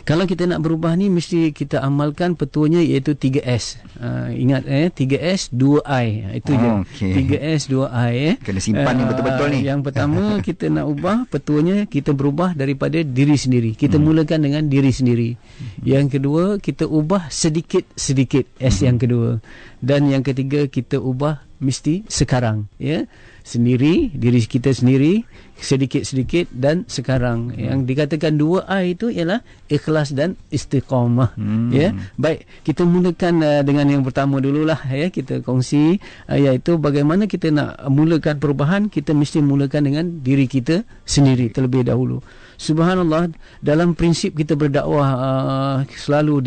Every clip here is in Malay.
Kalau kita nak berubah ni mesti kita amalkan petuanya, iaitu 3S. Ingat 3S 2I. Itu je. 3S 2I. Kena simpan ni betul-betul ni. Yang pertama kita nak ubah petuanya, kita berubah daripada diri sendiri. Kita mulakan dengan diri sendiri. Yang kedua, kita ubah sedikit-sedikit, S yang kedua. Dan yang ketiga, kita ubah mesti sekarang, ya. Sendiri, diri kita sendiri, sedikit-sedikit dan sekarang. Yang dikatakan 2I itu ialah ikhlas dan istiqamah. Ya. Baik, kita mulakan dengan yang pertama dululah, ya. Kita kongsi iaitu bagaimana kita nak mulakan perubahan. Kita mesti mulakan dengan diri kita sendiri terlebih dahulu. Subhanallah, dalam prinsip kita berdakwah selalu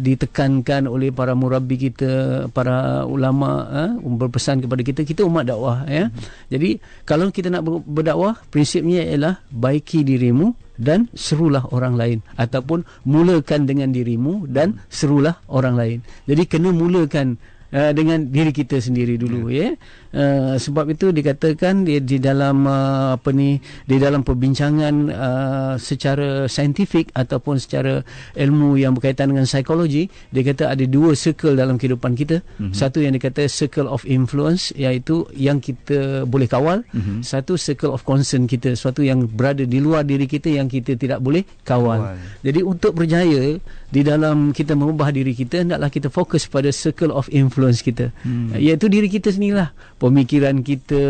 ditekankan oleh para murabbi kita, para ulama berpesan kepada kita umat dakwah, ya. Jadi kalau kita nak berdakwah, prinsipnya ialah baiki dirimu dan serulah orang lain, ataupun mulakan dengan dirimu dan serulah orang lain. Jadi kena mulakan dengan diri kita sendiri dulu, ya. Sebab itu dikatakan di dalam di dalam perbincangan secara saintifik ataupun secara ilmu yang berkaitan dengan psikologi, dia kata ada dua circle dalam kehidupan kita. Satu yang dikata circle of influence, iaitu yang kita boleh kawal. Satu circle of concern kita, suatu yang berada di luar diri kita yang kita tidak boleh kawal. Jadi untuk berjaya di dalam kita mengubah diri kita, hendaklah kita fokus pada circle of influence kita, iaitu diri kita sendirilah. Pemikiran kita,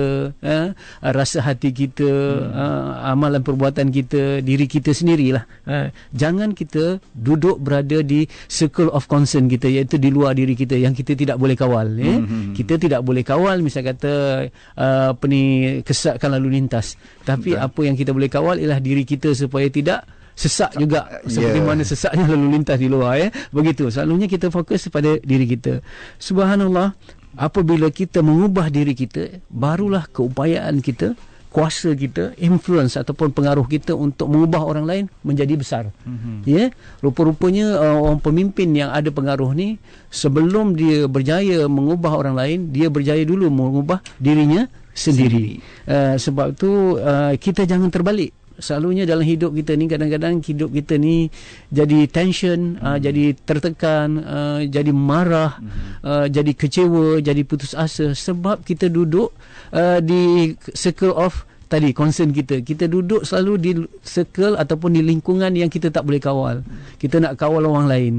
rasa hati kita, amalan perbuatan kita, diri kita sendirilah. Jangan kita duduk berada di circle of concern kita, iaitu di luar diri kita yang kita tidak boleh kawal, ya. Kita tidak boleh kawal, misal kata kesatkan lalu lintas, tapi apa yang kita boleh kawal ialah diri kita supaya tidak sesak juga, seperti mana sesaknya lalu lintas di luar, ya. Begitu, selalunya kita fokus pada diri kita. Subhanallah, apabila kita mengubah diri kita, barulah keupayaan kita, kuasa kita, influence ataupun pengaruh kita untuk mengubah orang lain menjadi besar. Ya, rupa-rupanya orang pemimpin yang ada pengaruh ni, sebelum dia berjaya mengubah orang lain, dia berjaya dulu mengubah dirinya sendiri. Sebab tu kita jangan terbalik. Selalunya dalam hidup kita ni, kadang-kadang hidup kita ni jadi tension, jadi tertekan, jadi marah, jadi kecewa, jadi putus asa, sebab kita duduk di circle of tadi concern kita. Kita duduk selalu di circle ataupun di lingkungan yang kita tak boleh kawal. Kita nak kawal orang lain,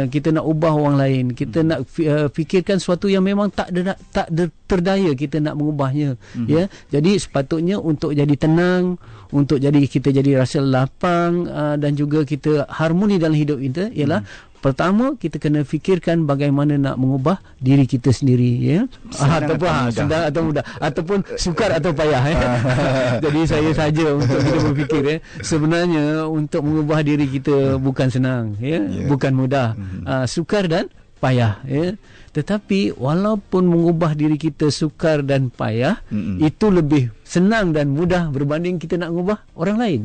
kita nak ubah orang lain, kita nak fikirkan sesuatu yang memang tak terdaya kita nak mengubahnya, ya. Jadi sepatutnya untuk jadi tenang, untuk kita jadi rasa lapang, dan juga kita harmoni dalam hidup kita, ialah pertama kita kena fikirkan bagaimana nak mengubah diri kita sendiri, ya. Senang atau mudah, ataupun sukar atau payah, ya. Jadi saya saja untuk kita berfikir, ya. Sebenarnya untuk mengubah diri kita bukan senang, ya. Bukan mudah, sukar dan payah, ya. Tetapi walaupun mengubah diri kita sukar dan payah, itu lebih senang dan mudah berbanding kita nak mengubah orang lain.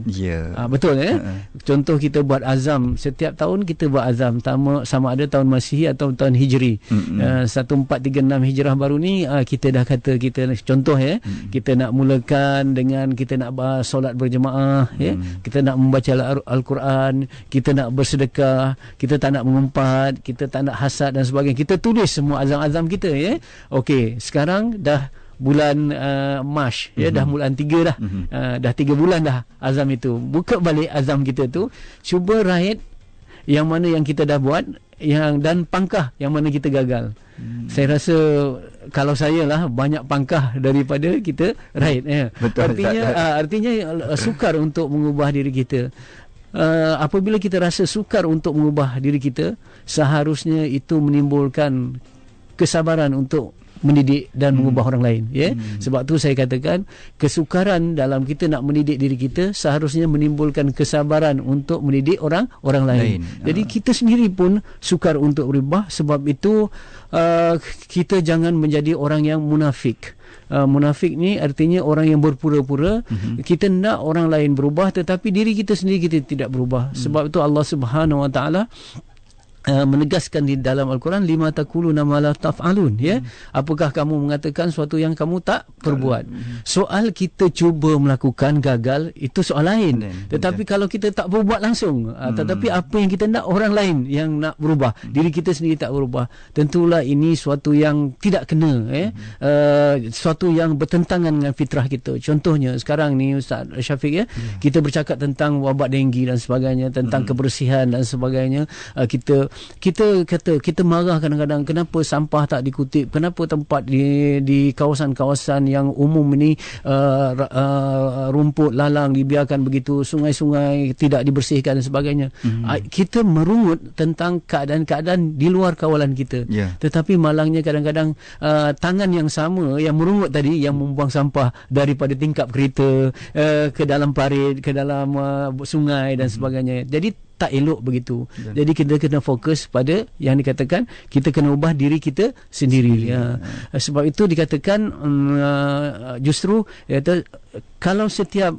Betul, ya. Contoh, kita buat azam, setiap tahun kita buat azam, sama ada tahun Masihi atau tahun Hijri. 1436 Hijrah baru ni, kita dah kata kita contoh, ya, kita nak mulakan dengan kita nak solat berjemaah, ya. Kita nak membaca Al-Quran, kita nak bersedekah, kita tak nak mengumpat, kita tak nak hasad dan sebagainya. Kita tulis semua azam-azam kita, ya. Okey, sekarang dah bulan Mac, ya, dah bulan 3 dah. Dah 3 bulan dah azam itu. Buka balik azam kita tu, cuba write yang mana yang kita dah buat, dan pangkah yang mana kita gagal. Saya rasa kalau saya lah banyak pangkah daripada kita write, ya. Betul, artinya sukar untuk mengubah diri kita. Apabila kita rasa sukar untuk mengubah diri kita, seharusnya itu menimbulkan kesabaran untuk mendidik dan mengubah orang lain, ya. Sebab tu saya katakan kesukaran dalam kita nak mendidik diri kita seharusnya menimbulkan kesabaran untuk mendidik orang lain. Jadi kita sendiri pun sukar untuk berubah. Sebab itu kita jangan menjadi orang yang munafik. Munafik ni artinya orang yang berpura-pura. Kita nak orang lain berubah, tetapi diri kita sendiri kita tidak berubah. Sebab itu Allah Subhanahu Wa Taala menegaskan di dalam Al-Quran, lima taquluna ma la taf'alun, ya. Apakah kamu mengatakan sesuatu yang kamu tak perbuat? Soal kita cuba melakukan gagal itu soal lain. Tetapi kalau kita tak berbuat langsung, tetapi apa yang kita nak orang lain yang nak berubah, diri kita sendiri tak berubah, tentulah ini suatu yang tidak kena, suatu yang bertentangan dengan fitrah kita. Contohnya sekarang ni Ustaz Syafiq, kita bercakap tentang wabak denggi dan sebagainya, tentang kebersihan dan sebagainya. Kita marah kadang-kadang kenapa sampah tak dikutip, kenapa tempat di kawasan-kawasan yang umum ini rumput lalang dibiarkan begitu, sungai-sungai tidak dibersihkan dan sebagainya. Kita merungut tentang keadaan-keadaan di luar kawalan kita, tetapi malangnya kadang-kadang tangan yang sama yang merungut tadi, yang membuang sampah daripada tingkap kereta ke dalam parit, ke dalam sungai dan sebagainya. Jadi tak elok begitu. Jadi kita kena fokus pada yang dikatakan kita kena ubah diri kita sendiri. Sebab itu dikatakan justru kalau setiap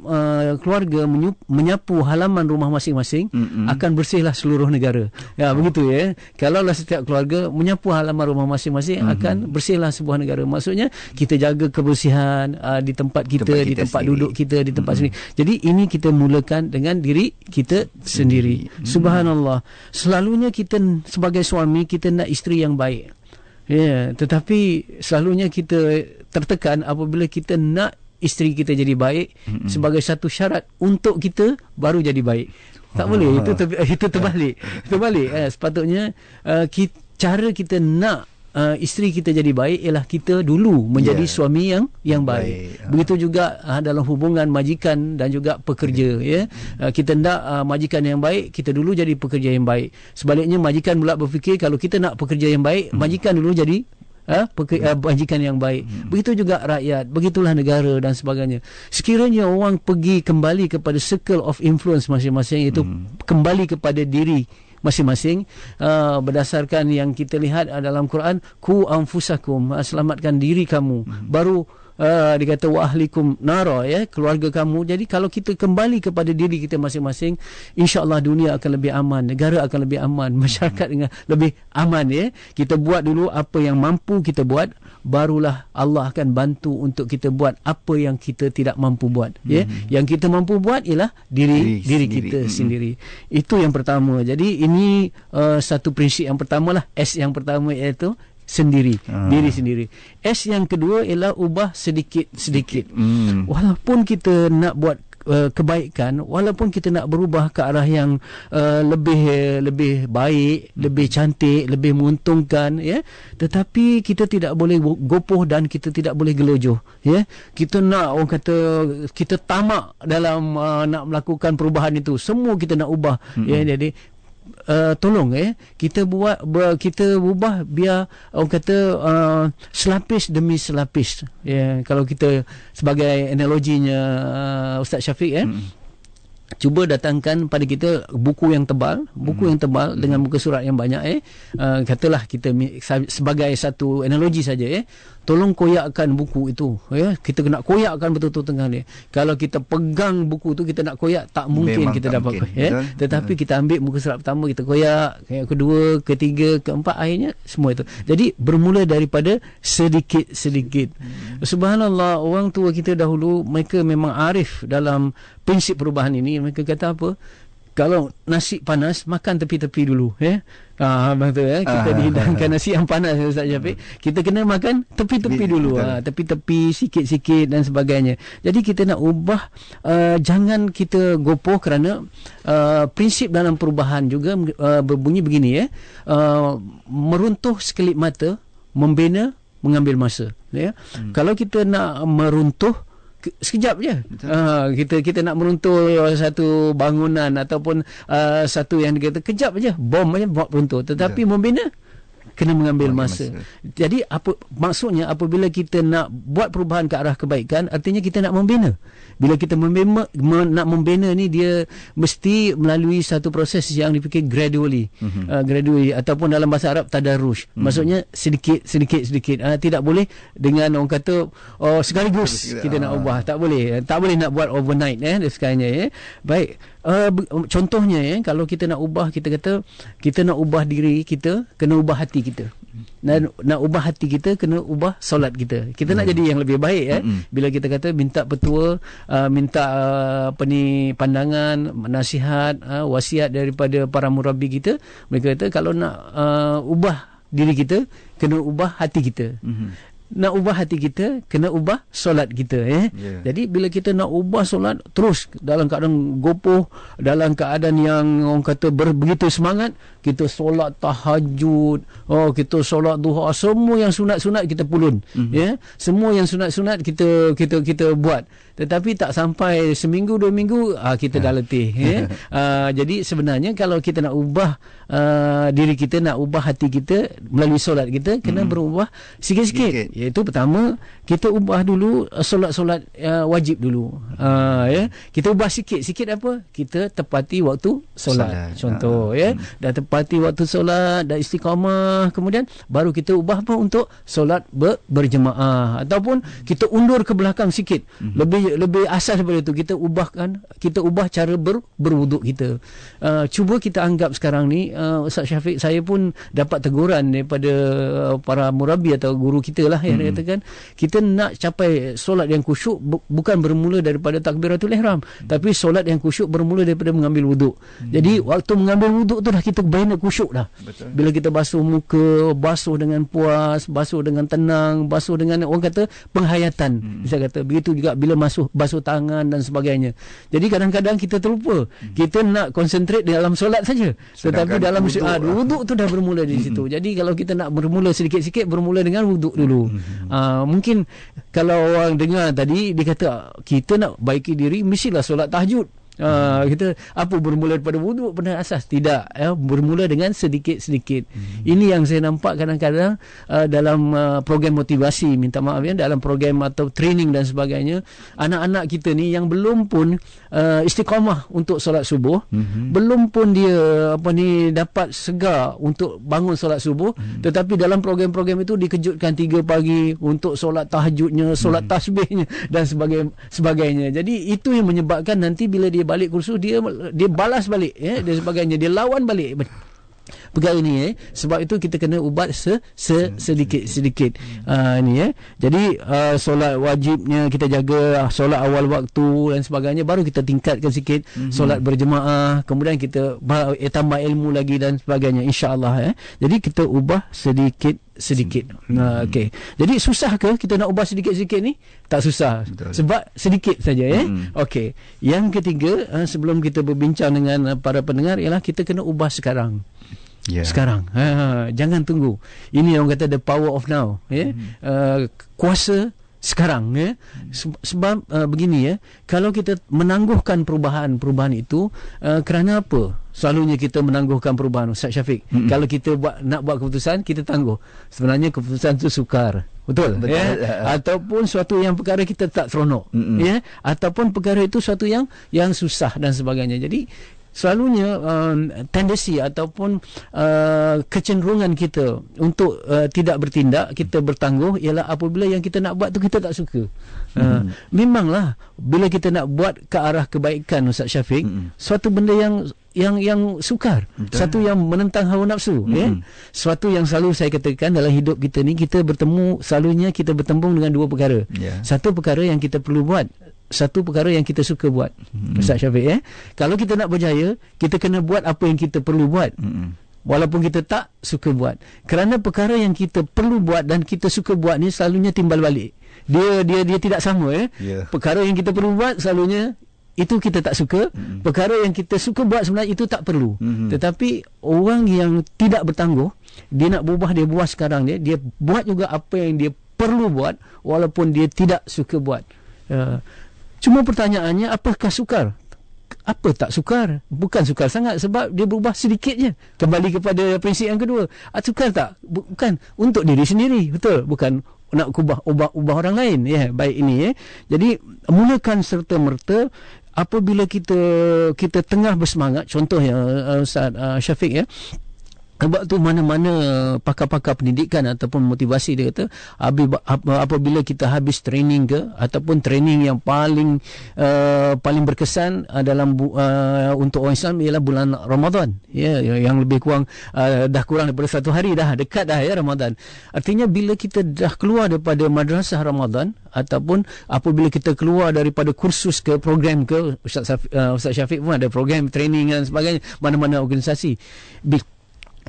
keluarga menyapu halaman rumah masing-masing, akan bersihlah seluruh negara. Begitu ya. Kalaulah setiap keluarga menyapu halaman rumah masing-masing, akan bersihlah sebuah negara. Maksudnya kita jaga kebersihan di tempat kita, di tempat sendiri, duduk kita, di tempat sendiri. Jadi ini kita mulakan dengan diri kita sendiri. Subhanallah. Selalunya kita sebagai suami, kita nak isteri yang baik. Tetapi selalunya kita tertekan apabila kita nak isteri kita jadi baik sebagai satu syarat untuk kita baru jadi baik. Tak boleh, itu terbalik. Sepatutnya cara kita nak isteri kita jadi baik ialah kita dulu menjadi suami yang baik. Begitu juga dalam hubungan majikan dan juga pekerja, kita nak majikan yang baik, kita dulu jadi pekerja yang baik. Sebaliknya majikan pula berfikir kalau kita nak pekerja yang baik, majikan dulu jadi majikan yang baik. Begitu juga rakyat, begitulah negara dan sebagainya. Sekiranya orang pergi kembali kepada circle of influence masing-masing, iaitu kembali kepada diri masing-masing, berdasarkan yang kita lihat dalam Quran, ku anfusakum, selamatkan diri kamu, baru dikata wa ahlikum nara, keluarga kamu. Jadi kalau kita kembali kepada diri kita masing-masing, insya-Allah dunia akan lebih aman, negara akan lebih aman, masyarakat dengan lebih aman. Kita buat dulu apa yang mampu kita buat, barulah Allah akan bantu untuk kita buat apa yang kita tidak mampu buat. Yang kita mampu buat ialah diri kita sendiri. Itu yang pertama. Jadi ini satu prinsip yang pertamalah, S yang pertama iaitu sendiri, diri sendiri. S yang kedua ialah ubah sedikit-sedikit. Walaupun kita nak buat kebaikan, walaupun kita nak berubah ke arah yang lebih baik, lebih cantik, lebih menguntungkan, tetapi kita tidak boleh gopoh dan kita tidak boleh gelojoh. Kita nak, orang kata kita tamak dalam nak melakukan perubahan itu, semua kita nak ubah. Jadi tolong kita ubah biar orang kata selapis demi selapis. Kalau kita sebagai analoginya Ustaz Syafiq, cuba datangkan pada kita buku yang tebal, dengan muka surat yang banyak. Katalah kita sebagai satu analogi saja, tolong koyakkan buku itu. Kita kena koyakkan betul-betul tengah dia. Kalau kita pegang buku itu, kita nak koyak, tak mungkin memang kita dapat koyak. Tetapi kita ambil muka surat pertama, kita koyak, kedua, ketiga, keempat, akhirnya semua itu. Jadi bermula daripada sedikit-sedikit. Subhanallah, orang tua kita dahulu, mereka memang arif dalam prinsip perubahan ini. Mereka kata apa? Kalau nasi panas, makan tepi-tepi dulu. Betul, kita dihidangkan nasi yang panas, Ustaz Syafiq, kita kena makan tepi-tepi dulu. Tepi-tepi, sikit-sikit dan sebagainya. Jadi kita nak ubah, jangan kita gopoh, kerana prinsip dalam perubahan juga berbunyi begini, meruntuh sekelip mata, membina mengambil masa. Kalau kita nak meruntuh sekejap je, kita nak meruntuh satu bangunan ataupun satu yang dikata kejap je, bom aja buat runtuh. Tetapi membina kena mengambil masa. Jadi apa maksudnya, apabila kita nak buat perubahan ke arah kebaikan, artinya kita nak membina. Bila kita nak membina ni, dia mesti melalui satu proses yang dipikir gradually, ataupun dalam bahasa Arab tadarruj. Maksudnya sedikit. Tidak boleh dengan orang kata sekaligus kita nak ubah. Tak boleh nak buat overnight sekalinya. Baik, Contohnya kalau kita nak ubah, kita kata kita nak ubah diri kita, kena ubah hati kita. Dan nak ubah hati kita, kena ubah solat kita. Kita nak jadi yang lebih baik bila kita kata minta petua, minta pandangan, nasihat, wasiat daripada para murabbi kita. Mereka kata kalau nak ubah diri kita, kena ubah hati kita. Nak ubah hati kita, kena ubah solat kita. Jadi bila kita nak ubah solat, terus dalam keadaan gopoh, dalam keadaan yang orang kata begitu semangat, kita solat tahajud, kita solat duha, semua yang sunat-sunat kita pulun. Semua yang sunat-sunat kita buat. Tetapi tak sampai seminggu 2 minggu kita dah letih. Jadi sebenarnya kalau kita nak ubah diri kita, nak ubah hati kita melalui solat kita, kena berubah sikit-sikit. Iaitu pertama, kita ubah dulu solat-solat wajib dulu. Kita ubah sikit-sikit apa? Kita tepati waktu solat. Contoh dah tepati waktu solat, dah istiqamah, kemudian baru kita ubah apa untuk solat berjemaah, ataupun kita undur ke belakang sikit. Lebih asas daripada itu, kita ubah cara berwuduk kita. Cuba kita anggap sekarang ni, Ustaz Syafiq, saya pun dapat teguran daripada para murabbi atau guru kita lah yang katakan, kita nak capai solat yang khusyuk bukan bermula daripada takbiratul ihram, tapi solat yang khusyuk bermula daripada mengambil wuduk. Jadi waktu mengambil wuduk tu dah kita bina khusyuk dah. Betul. Bila kita basuh muka, basuh dengan puas, basuh dengan tenang, basuh dengan orang kata penghayatan. Bisa kata begitu juga bila basuh tangan dan sebagainya. Jadi kadang-kadang kita terlupa. Kita nak konsentrate dalam solat saja. Tetapi dalam wuduk tu dah bermula di situ. Jadi kalau kita nak bermula sikit-sikit, bermula dengan wuduk dulu. Mungkin kalau orang dengar tadi, dia kata kita nak baiki diri, mestilah solat tahajud. Kita apa bermula daripada wuduk pada asas? Tidak, bermula dengan sedikit-sedikit. Ini yang saya nampak kadang-kadang dalam program motivasi, minta maaf dalam program atau training dan sebagainya, anak-anak kita ni yang belum pun istiqamah untuk solat subuh, belum pun dia dapat segar untuk bangun solat subuh, tetapi dalam program-program itu dikejutkan 3 pagi untuk solat tahajudnya, solat tasbihnya dan sebagainya. Jadi itu yang menyebabkan nanti bila dia balik kursus, dia balas balik dan sebagainya, dia lawan balik perkara ni. Sebab itu kita kena ubat sedikit-sedikit. Jadi solat wajibnya kita jaga, solat awal waktu dan sebagainya, baru kita tingkatkan sikit solat berjemaah, kemudian kita tambah ilmu lagi dan sebagainya, insya-Allah. Jadi kita ubah sedikit. Okey. Jadi susah ke kita nak ubah sedikit-sedikit ni? Tak susah. Betul. Sebab sedikit saja Okey. Yang ketiga, sebelum kita berbincang dengan para pendengar, ialah kita kena ubah sekarang. Sekarang. Jangan tunggu. Ini orang kata the power of now. Kuasa sekarang. Sebab begini, kalau kita menangguhkan perubahan itu, kerana apa? Selalunya kita menangguhkan perubahan, Ustaz Syafiq. Kalau kita nak buat keputusan, kita tangguh. Sebenarnya keputusan itu sukar. Betul. Ataupun suatu yang perkara kita tak seronok. Ataupun perkara itu suatu yang susah dan sebagainya. Jadi selalunya tendensi ataupun kecenderungan kita untuk tidak bertindak, kita bertangguh, ialah apabila yang kita nak buat tu kita tak suka. Memanglah bila kita nak buat ke arah kebaikan, Ustaz Syafiq, suatu benda yang sukar. Betul. Satu yang menentang hawa nafsu. Suatu yang selalu saya katakan dalam hidup kita ni, kita selalunya kita bertembung dengan 2 perkara. Satu perkara yang kita perlu buat, satu perkara yang kita suka buat. Ustaz Syafiq, kalau kita nak berjaya, kita kena buat apa yang kita perlu buat, walaupun kita tak suka buat. Kerana perkara yang kita perlu buat dan kita suka buat ni selalunya timbal balik. Dia tidak sama. Perkara yang kita perlu buat selalunya itu kita tak suka. Perkara yang kita suka buat sebenarnya itu tak perlu. Tetapi orang yang tidak bertangguh, dia nak berubah, dia buat sekarang, dia buat juga apa yang dia perlu buat walaupun dia tidak suka buat. Cuma pertanyaannya, apakah sukar? Apa tak sukar? Bukan sukar sangat, sebab dia berubah sedikit je. Kembali kepada prinsip yang kedua. Sukar tak? Bukan untuk diri sendiri, betul? Bukan nak ubah orang lain. Baik ini. Jadi mulakan serta-merta. Apabila kita tengah bersemangat, contoh Ustaz Syafiq, Sebab tu mana-mana pakar-pakar pendidikan ataupun motivasi dia kata apabila kita habis training ke ataupun training yang paling berkesan dalam untuk orang Islam ialah bulan Ramadan, ya, yang lebih kurang dah kurang daripada 1 hari dah, dekat dah ya Ramadan. Artinya bila kita dah keluar daripada madrasah Ramadan ataupun apabila kita keluar daripada kursus ke program ke, Ustaz Syafiq pun ada program training dan sebagainya, mana-mana organisasi,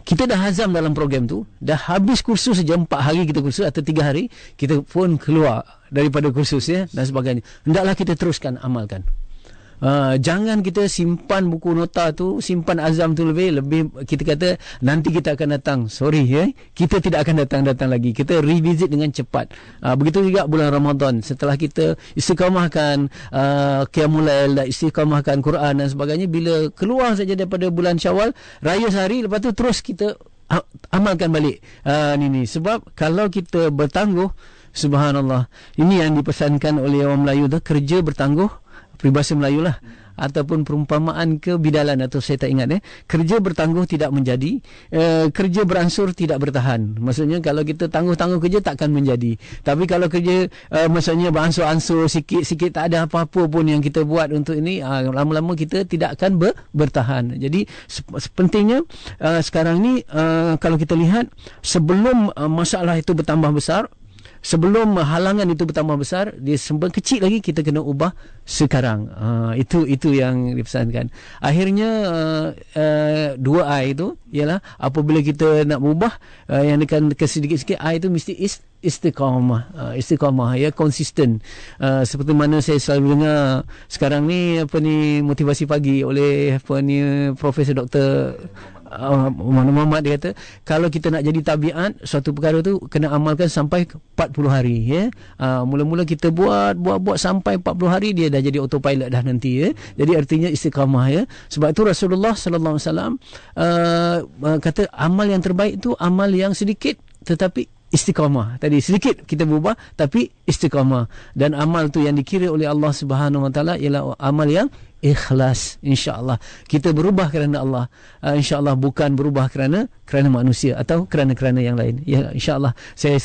kita dah hazam dalam program tu, dah habis kursus saja 4 hari kita kursus atau 3 hari, kita pun keluar daripada kursus ya dan sebagainya. Hendaklah kita teruskan amalkan. Jangan kita simpan buku nota tu, simpan azam tu lebih kita kata nanti kita akan datang. Sorry ya, kita tidak akan datang lagi. Kita revisit dengan cepat. Begitu juga bulan Ramadan, setelah kita istiqamahkan qiyamul lail dan istiqamahkan Quran dan sebagainya, bila keluar saja daripada bulan Syawal, raya sehari, lepas tu terus kita amalkan balik. Ni sebab kalau kita bertangguh, subhanallah, ini yang dipesankan oleh orang Melayu tu, kerja bertangguh, peribahasa Melayu lah, ataupun perumpamaan ke bidalan, atau saya tak ingat kerja bertangguh tidak menjadi, kerja beransur tidak bertahan. Maksudnya kalau kita tangguh-tangguh kerja takkan menjadi, tapi kalau kerja maksudnya beransur-ansur sikit-sikit, tak ada apa-apa pun yang kita buat untuk ini, lama-lama kita tidak akan bertahan. Jadi pentingnya sekarang ni kalau kita lihat, sebelum masalah itu bertambah besar, sebelum halangan itu bertambah besar, dia sembang kecil lagi, kita kena ubah sekarang. Itu yang dipesankan. Akhirnya 2I itu ialah apabila kita nak berubah, yang dekat ke sedikit-sedikit I itu mesti istiqamah ya, konsisten. Seperti mana saya selalu dengar sekarang ni motivasi pagi oleh Profesor Dr. Muhammad, dia kata kalau kita nak jadi tabiat suatu perkara tu kena amalkan sampai 40 hari ya. Mula-mula kita buat sampai 40 hari, dia dah jadi autopilot dah nanti ya. Jadi artinya istiqamah ya. Sebab itu Rasulullah sallallahu alaihi wasallam kata amal yang terbaik itu amal yang sedikit tetapi istiqamah. Tadi sedikit kita berubah tapi istiqamah, dan amal tu yang dikira oleh Allah Subhanahu wa taala ialah amal yang ikhlas. InsyaAllah kita berubah kerana Allah, InsyaAllah bukan berubah kerana manusia atau kerana yang lain ya. InsyaAllah saya